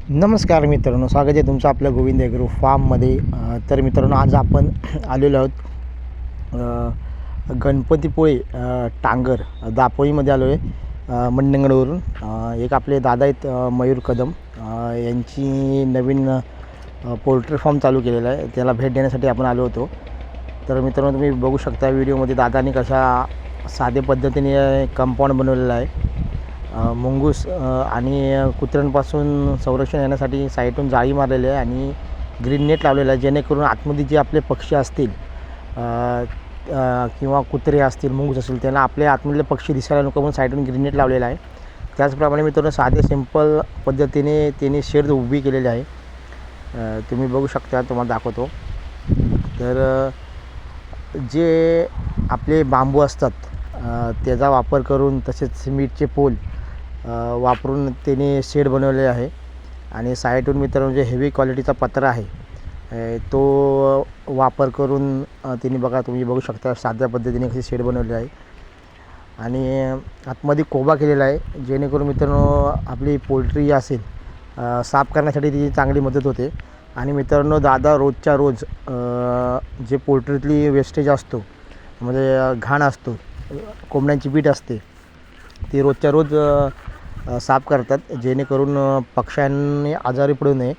नमस्कार मित्रांनो, स्वागत आहे तुमचं आपल्या गोविंद ॲग्रो फार्ममध्ये. तर मित्रांनो, आज आपण आलेलो आहोत गणपतीपुळे टांगर दापोईमध्ये आलो आहे, मंडणगडवरून. एक आपले दादा आहेत मयूर कदम, यांची नवीन पोल्ट्री फार्म चालू केलेला आहे. त्याला भेट देण्यासाठी आपण आलो होतो. तर मित्रांनो, तुम्ही बघू शकता व्हिडिओमध्ये दादांनी कशा साध्या पद्धतीने कंपाऊंड बनवलेलं आहे. मुंगूस आणि कुत्र्यांपासून संरक्षण येण्यासाठी साईडून जाळी मारलेली आहे आणि ग्रीन नेट लावलेलं आहे, जेणेकरून आतमध्ये जे आपले पक्षी असतील किंवा कुत्रे असतील, मुंगूस असतील, त्यांना आपल्या आतमधले पक्षी दिसायला नको म्हणून साईडून ग्रीन नेट लावलेला आहे. त्याचप्रमाणे मित्रांनो, साधे सिंपल पद्धतीने त्यांनी शेड उभी केलेली आहे. तुम्ही बघू शकता, तुम्हाला दाखवतो. तर जे आपले बांबू असतात त्याचा वापर करून, तसेच सिमेंटचे पोल वापरून त्याने शेड बनवले आहे. आणि साईडून मित्रांनो, जे हेवी क्वालिटीचा पत्रा आहे तो वापर करून त्यांनी, बघा तुम्ही बघू शकता, साध्या पद्धतीने कशी शेड बनवली आहे. आणि आतमध्ये कोबा केलेला आहे, जेणेकरून मित्रांनो आपली पोल्ट्री असेल साफ करण्यासाठी ती चांगली मदत होते. आणि मित्रांनो, दादा रोजच्या रोज जे पोल्ट्रीतली वेस्टेज असतो, म्हणजे घाण असतो, कोंबड्यांची बीट असते, ती रोजच्या रोज साफ करतात, जेणेकरून पक्ष्यांनी आजारी पडू नये.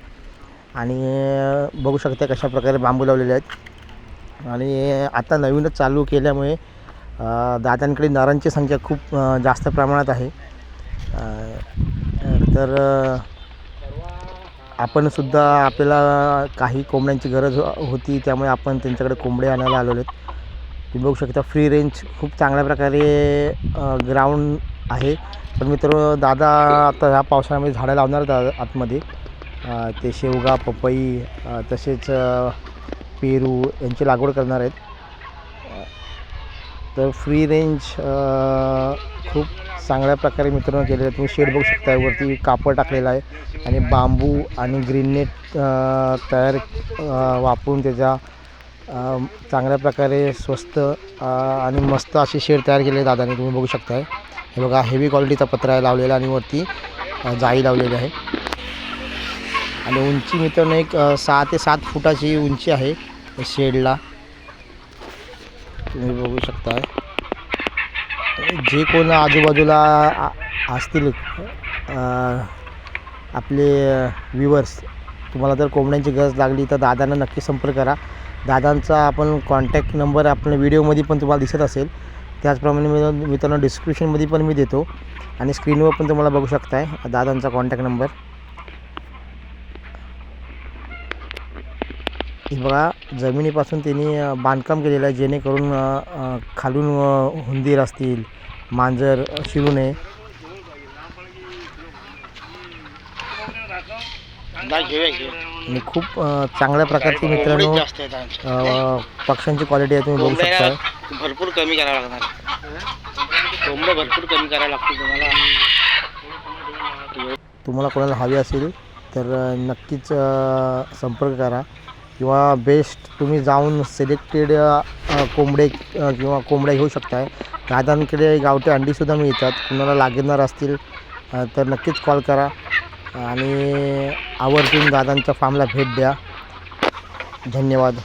आणि बघू शकता कशा प्रकारे बांबू लावलेले आहेत. आणि आता नवीनच चालू केल्यामुळे दादांकडे नरांची संख्या खूप जास्त प्रमाणात आहे. तर आपणसुद्धा, आपल्याला काही कोंबड्यांची गरज होती, त्यामुळे आपण त्यांच्याकडे कोंबडे आणायला आलेलो आहेत. तुम्ही बघू शकता फ्री रेंज खूप चांगल्या प्रकारे ग्राउंड आहे. पण मित्र, दादा आता ह्या पावसाळ्यामध्ये झाडं लावणार आहेत आतमध्ये. ते शेवगा, पपई, तसेच पेरू यांची लागवड करणार आहेत. तर फ्री रेंज खूप चांगल्या प्रकारे मित्रांनो केलेलं आहे. तुम्ही शेड बघू शकता, वरती कापड टाकलेलं आहे आणि बांबू आणि ग्रीन नेट तयार वापरून त्याच्या चांगल्या प्रकारे स्वस्त आणि मस्त अशी शेड तयार केली आहे दादाने. तुम्ही बघू शकताय, हे बघा, हेवी क्वालिटीचा पत्रा आहे लावलेला आणि वरती जाळी लावलेली आहे. आणि उंची मित्रांनो एक 6 ते 7 फुटाची उंची आहे शेडला. तुम्ही बघू शकताय. जे कोण आजूबाजूला असतील आपले व्ह्यूवर्स, तुम्हाला जर कोंबड्यांची गरज लागली तर दादांना नक्की संपर्क करा. दादांचा आपण कॉन्टॅक्ट नंबर आपल्या व्हिडिओमध्ये पण तुम्हाला दिसत असेल. त्याचप्रमाणे मित्रांनो डिस्क्रिप्शनमध्ये पण मी देतो आणि स्क्रीनवर पण तुम्हाला बघू शकताय दादांचा कॉन्टॅक्ट नंबर. हे बघा, जमिनीपासून त्यांनी बांधकाम केलेलं आहे, जेणेकरून खालून हुंदीर असतील, मांजर शिरू नये. आणि खूप चांगल्या प्रकारची मित्रांनो पक्ष्यांची क्वालिटी आहे. तुम्ही बघू शकता. भरपूर कमी करावं लागणार, कोंबडं भरपूर कमी करायला लागते तुम्हाला कोणाला हवी असेल तर नक्कीच संपर्क करा. किंवा बेस्ट तुम्ही जाऊन सिलेक्टेड कोंबडे किंवा कोंबड्या घेऊ शकताय. दादांकडे गावठी अंडीसुद्धा मिळतात. कुणाला लागणार असतील तर नक्कीच कॉल करा आणि आवर्जून दादांच्या फार्मला भेट द्या. धन्यवाद.